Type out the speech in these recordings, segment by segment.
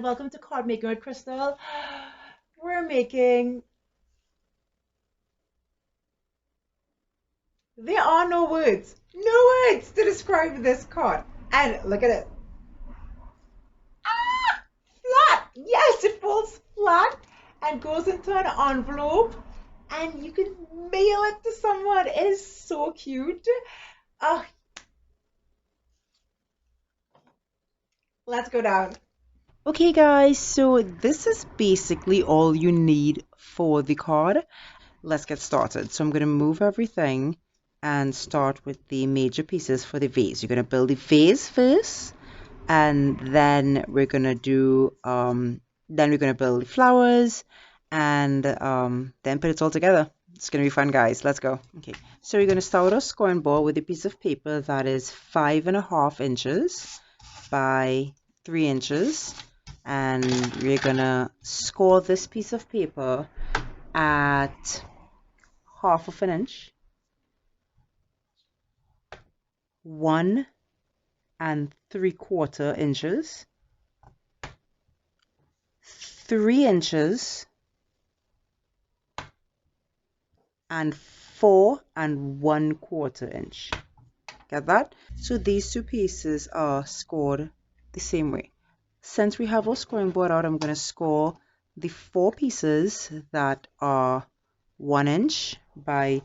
and welcome to Card Making with Crystal. We're making, there are no words to describe this card. And look at it. Ah, flat. Yes, it falls flat and goes into an envelope and you can mail it to someone. It is so cute. Oh, let's go down. Okay guys, so this is basically all you need for the card. Let's get started. So I'm going to move everything and start with the major pieces for the vase. You're going to build the vase first, and then we're going to build the flowers, and then put it all together. It's going to be fun, guys. Let's go. Okay, so we're going to start with our scoring board with a piece of paper that is 5.5 inches by 3 inches, and we're gonna score this piece of paper at 1/2 inch, 1 3/4 inches, 3 inches, and 4 1/4 inch. Get that? So these two pieces are scored the same way. Since we have our scoring board out, I'm going to score the 4 pieces that are 1 inch by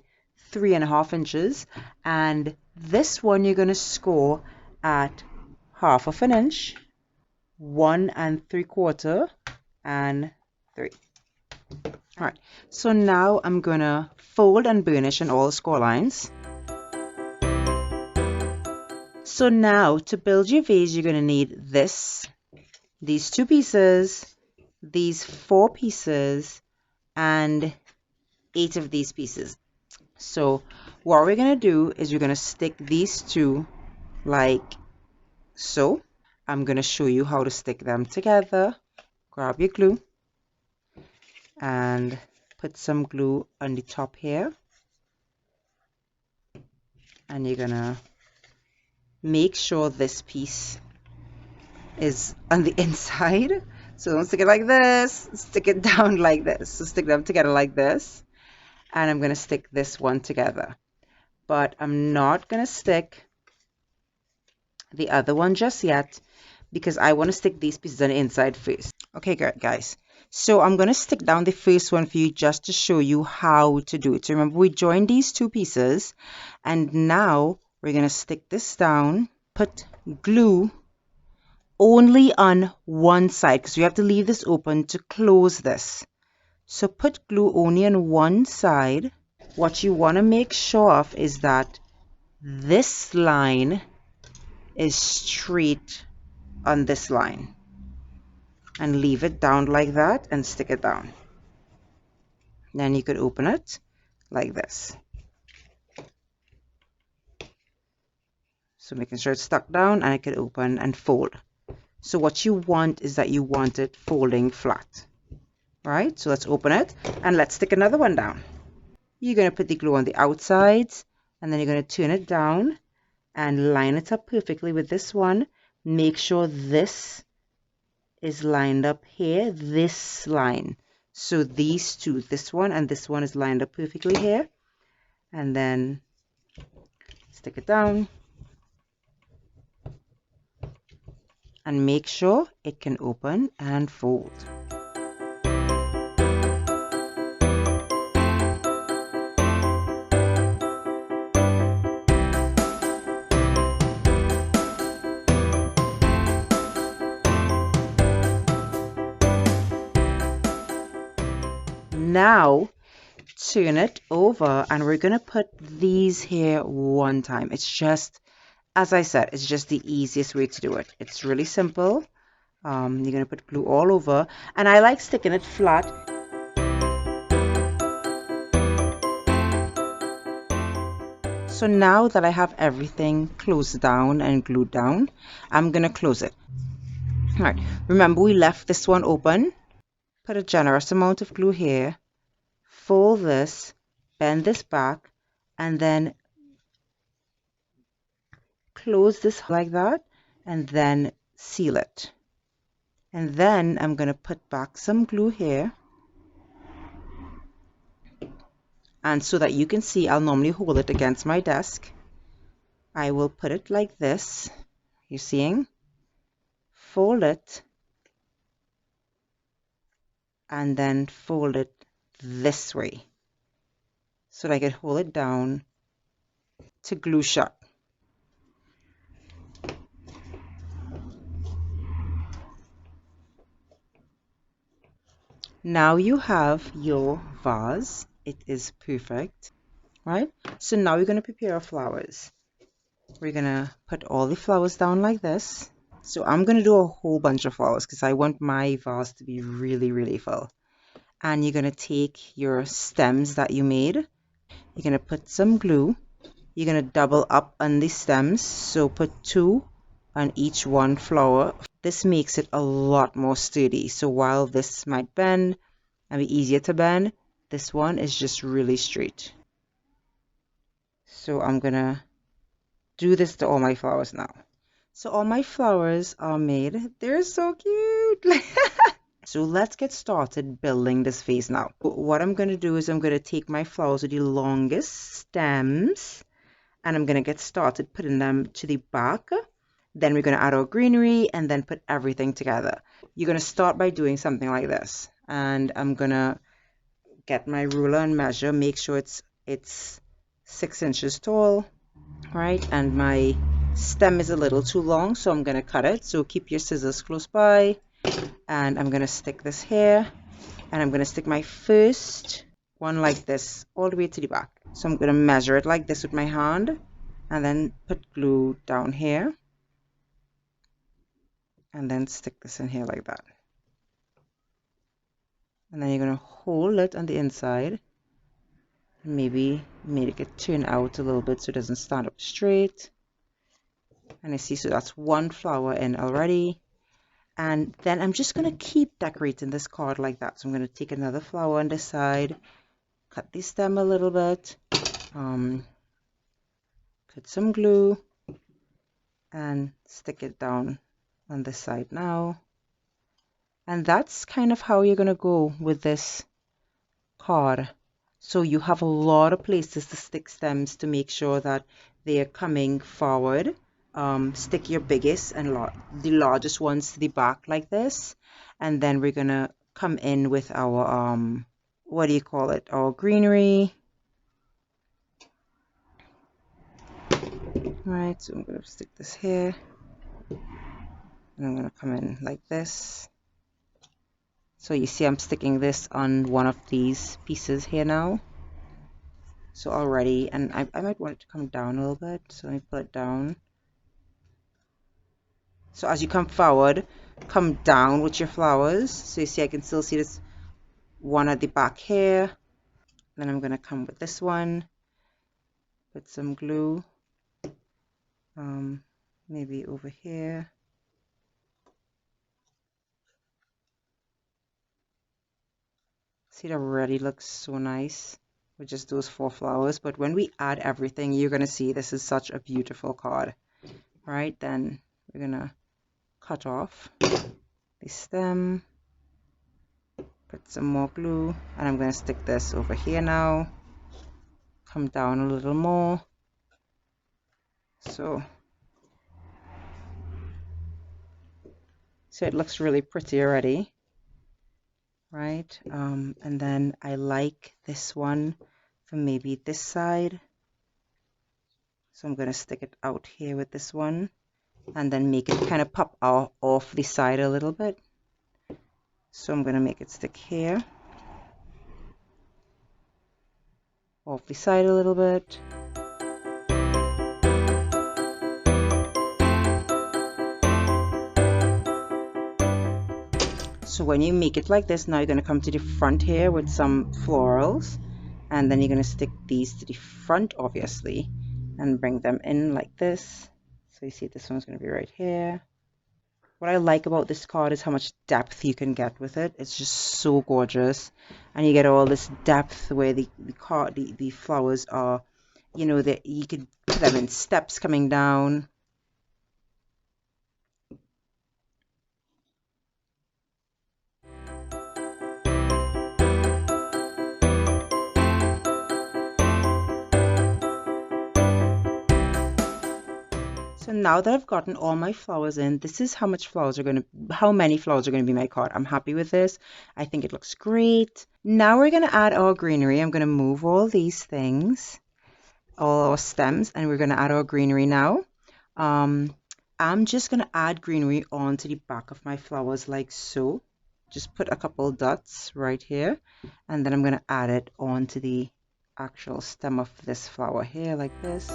3.5 inches, and this one you're going to score at 1/2 inch, 1 3/4, and 3. All right, so now I'm going to fold and burnish in all score lines. So now to build your vase, you're going to need these 2 pieces, these 4 pieces, and 8 of these pieces. So what we're going to do is we're going to stick these 2 like so. I'm going to show you how to stick them together. Grab your glue and put some glue on the top here, and you're going to make sure this piece is on the inside. So don't stick it like this, stick it down like this. So stick them together like this, and I'm going to stick this one together, but I'm not going to stick the other one just yet because I want to stick these pieces on the inside first. Okay guys, so I'm going to stick down the first one for you just to show you how to do it. So remember, we joined these 2 pieces, and now we're going to stick this down, put glue only on one side because we have to leave this open to close this. So put glue only on one side. What you want to make sure of is that this line is straight on this line, and leave it down like that and stick it down. Then you could open it like this. So making sure it's stuck down, and it could open and fold. So what you want is that you want it folding flat, right? So let's open it and let's stick another one down. You're going to put the glue on the outsides, and then you're going to turn it down and line it up perfectly with this one. Make sure this is lined up here, this line. So these 2, this one and this one, is lined up perfectly here. And then stick it down and make sure it can open and fold. Now turn it over, and we're going to put these here one time. It's just, as I said, it's just the easiest way to do it. It's really simple. You're going to put glue all over, and I like sticking it flat. So now that I have everything closed down and glued down, I'm going to close it. All right, remember we left this one open. Put a generous amount of glue here, fold this, bend this back, and then close this like that, and then seal it. And then I'm going to put back some glue here. And so that you can see, I'll normally hold it against my desk. I will put it like this. You're seeing? Fold it. And then fold it this way. So that I can hold it down to glue shut. Now you have your vase. It is perfect, right? So now we're going to prepare our flowers. We're going to put all the flowers down like this. So I'm going to do a whole bunch of flowers because I want my vase to be really, really full. And you're going to take your stems that you made. You're going to put some glue. You're going to double up on the stems. So put 2 on each one flower. This makes it a lot more sturdy. So while this might bend and be easier to bend, this one is just really straight. So I'm going to do this to all my flowers now. So all my flowers are made. They're so cute. So let's get started building this vase now. What I'm going to do is I'm going to take my flowers with the longest stems and I'm going to get started putting them to the back. Then we're going to add our greenery and then put everything together. You're going to start by doing something like this. And I'm going to get my ruler and measure, make sure it's 6 inches tall, right? And my stem is a little too long, so I'm going to cut it. So keep your scissors close by. And I'm going to stick this here. And I'm going to stick my first one like this all the way to the back. So I'm going to measure it like this with my hand. And then put glue down here. And then stick this in here like that. And then you're going to hold it on the inside. Maybe make it turn out a little bit so it doesn't stand up straight. And I see, so that's one flower in already. And then I'm just going to keep decorating this card like that. So I'm going to take another flower on this side, cut the stem a little bit, put some glue, and stick it down on this side now. And that's kind of how you're going to go with this card. So you have a lot of places to stick stems to make sure that they are coming forward. Stick your biggest and the largest ones to the back like this. And then we're going to come in with our, what do you call it? Our greenery. Right, so I'm going to stick this here. And I'm going to come in like this. So you see I'm sticking this on one of these pieces here now. So already, and I might want it to come down a little bit. So let me put it down. So as you come forward, come down with your flowers. So you see I can still see this one at the back here. Then I'm going to come with this one. Put some glue. Maybe over here. See, that already looks so nice with just those 4 flowers. But when we add everything, you're going to see this is such a beautiful card. Right, then we're going to cut off the stem, put some more glue, and I'm going to stick this over here now. Come down a little more. So it looks really pretty already. Right, and then I like this one for maybe this side. So I'm going to stick it out here with this one and then make it kind of pop out off the side a little bit. So I'm going to make it stick here, off the side a little bit. So when you make it like this, now you're going to come to the front here with some florals, and then you're going to stick these to the front, obviously, and bring them in like this. So you see this one's going to be right here. What I like about this card is how much depth you can get with it. It's just so gorgeous, and you get all this depth where the flowers are, you know, that you could put them in steps coming down. So now that I've gotten all my flowers in, this is how many flowers are going to be my card. I'm happy with this. I think it looks great. Now we're going to add our greenery. I'm going to move all these things, all our stems, and we're going to add our greenery now. I'm just going to add greenery onto the back of my flowers like so. Just put a couple dots right here, and then I'm going to add it onto the actual stem of this flower here like this.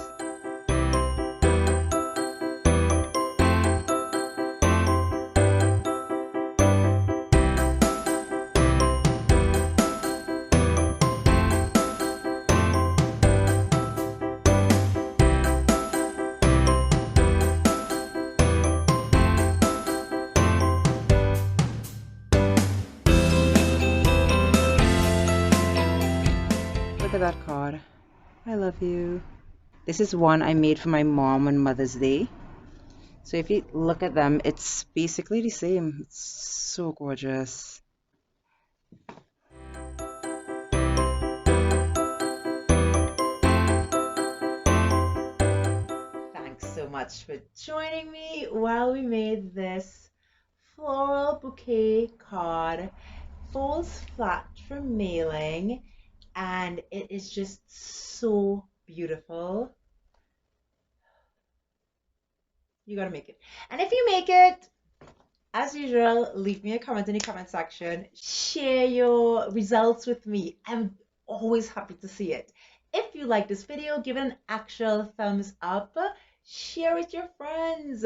Look at that card. I love you. This is one I made for my mom on Mother's Day. So if you look at them, it's basically the same. It's so gorgeous. Thanks so much for joining me while we made this floral bouquet card. Folds flat for mailing, and it is just so beautiful. You gotta make it. And if you make it, as usual, leave me a comment in the comment section. Share your results with me. I'm always happy to see it. If you like this video, give it an actual thumbs up. Share with your friends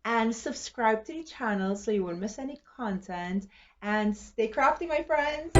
and subscribe to the channel so you won't miss any content. And stay crafty, my friends.